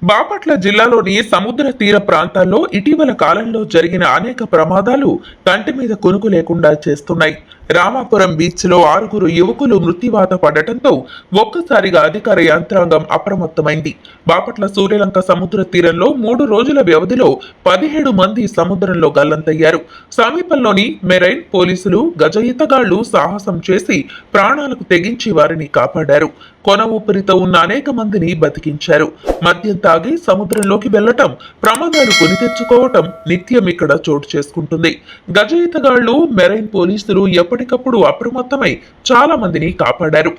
బాపట్ల జిల్లాలోని సముద్ర తీర ప్రాంతాల్లో ఇటీవల కాలంలో జరిగిన అనేక ప్రమాదాలు కంటి మీద కొనుకు లేకుండా చేస్తున్నాయి. రామాపురం బీచ్ లో 6 యువకులు మృత్యువాత పడటంతో ఒక్కసారిగా అధికార యంత్రాంగం అప్రమత్తమైంది. బాపట్ల సూర్యలంక సముద్ర తీరంలో 3 రోజుల వ్యవధిలో 17 మంది సముద్రంలో గల్లంతయ్యారు. సమీపంలోని మెరైన్ పోలీసులు, గజ ఈతగాళ్లు సాహసం చేసి ప్రాణాలకు తెగించి వారిని కాపాడారు. కొన ఊపిరితో ఉన్న అనేక మందిని బతికించారు. మద్యం తాగి సముద్రంలోకి వెళ్లటం, ప్రమాదాలు కొని తెచ్చుకోవటం నిత్యం ఇక్కడ చోటు చేసుకుంటుంది. గజ ఈతగాళ్లు, మెరైన్ పోలీసులు ఎప్పటికప్పుడు అప్రమత్తమై చాలా మందిని కాపాడారు.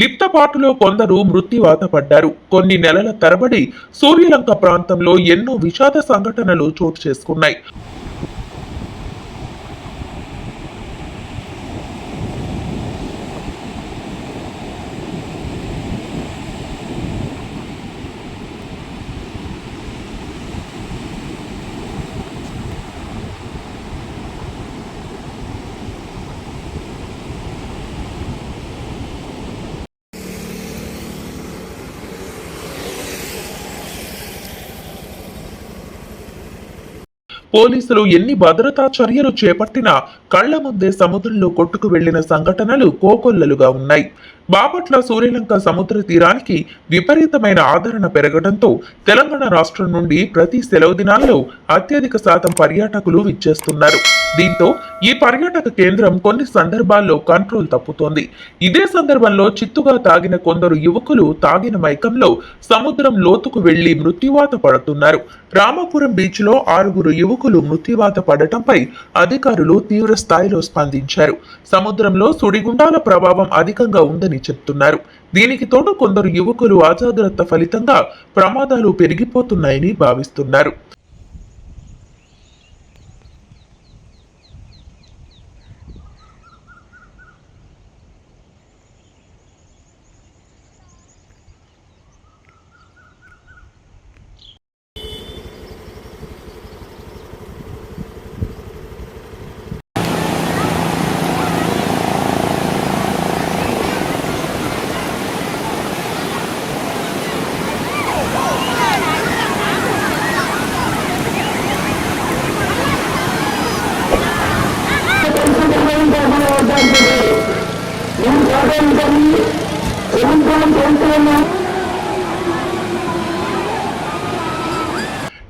లిప్తపాటులో కొందరు మృత్యువాత పడ్డారు. కొన్ని నెలల తరబడి సూర్యలంక ప్రాంతంలో ఎన్నో విషాద సంఘటనలు చోటు చేసుకున్నాయి. పోలీసులు ఎన్ని భద్రతా చర్యలు చేపట్టినా కళ్ల ముందే సముద్రంలో కొట్టుకు వెళ్లిన సంఘటనలు కోకొల్లలుగా ఉన్నాయి. బాపట్ల సూర్యలంక సముద్ర తీరానికి విపరీతమైన ఆదరణ పెరగడంతో తెలంగాణ రాష్ట్రం నుండి ప్రతి సెలవు దినాల్లో అత్యధిక శాతం పర్యాటకులు విచ్చేస్తున్నారు. దీంతో ఈ పర్యాటక కేంద్రం కొన్ని సందర్భాల్లో కంట్రోల్ తప్పుతోంది. ఇదే సందర్భంలో చిత్తుగా తాగిన కొందరు యువకులు తాగిన మైకంలో సముద్రం లోతుకు వెళ్లి మృత్యువాత పడుతున్నారు. రామాపురం బీచ్ లో 6 యువకులు మృత్యువాత పడటంపై అధికారులు తీవ్ర స్థాయిలో స్పందించారు. సముద్రంలో సుడిగుండాల ప్రభావం అధికంగా ఉందని చెప్తున్నారు. దీనికి తోడు కొందరు యువకులు అజాగ్రత్త ఫలితంగా ప్రమాదాలు పెరిగిపోతున్నాయని భావిస్తున్నారు.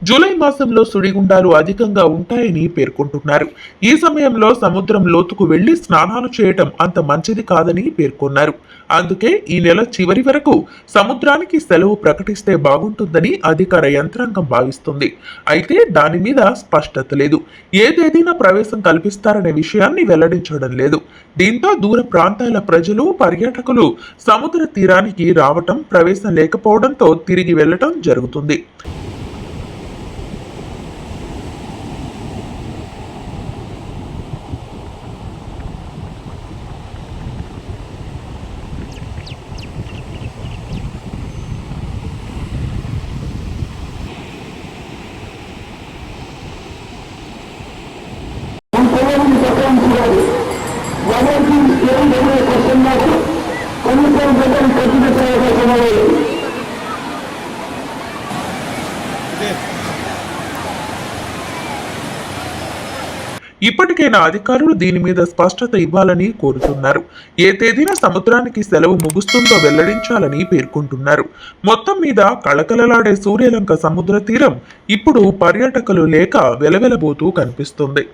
జూలై మాసంలో సుడిగుండాలు అధికంగా ఉంటాయని పేర్కొంటున్నారు. ఈ సమయంలో సముద్రం లోతుకు వెళ్లి స్నానాలు చేయటం అంత మంచిది కాదని పేర్కొన్నారు. అందుకే ఈ నెల చివరి వరకు సముద్రానికి సెలవు ప్రకటిస్తే బాగుంటుందని అధికార యంత్రాంగం భావిస్తుంది. అయితే దాని మీద స్పష్టత లేదు. ఏ తేదీన ప్రవేశం కల్పిస్తారనే విషయాన్ని వెల్లడించడం లేదు. దీంతో దూర ప్రాంతాల ప్రజలు, పర్యాటకులు సముద్ర తీరానికి రావటం, ప్రవేశం లేకపోవడంతో తిరిగి వెళ్లటం జరుగుతుంది. ఇప్పటికైనా అధికారులు దీని మీద స్పష్టత ఇవ్వాలని కోరుతున్నారు. ఏ తేదీన సముద్రానికి సెలవు ముగుస్తుందో వెల్లడించాలని పేర్కొంటున్నారు. మొత్తం మీద కళకళలాడే సూర్యలంక సముద్ర తీరం ఇప్పుడు పర్యాటకులు లేక వెలవెలబోతూ కనిపిస్తుంది.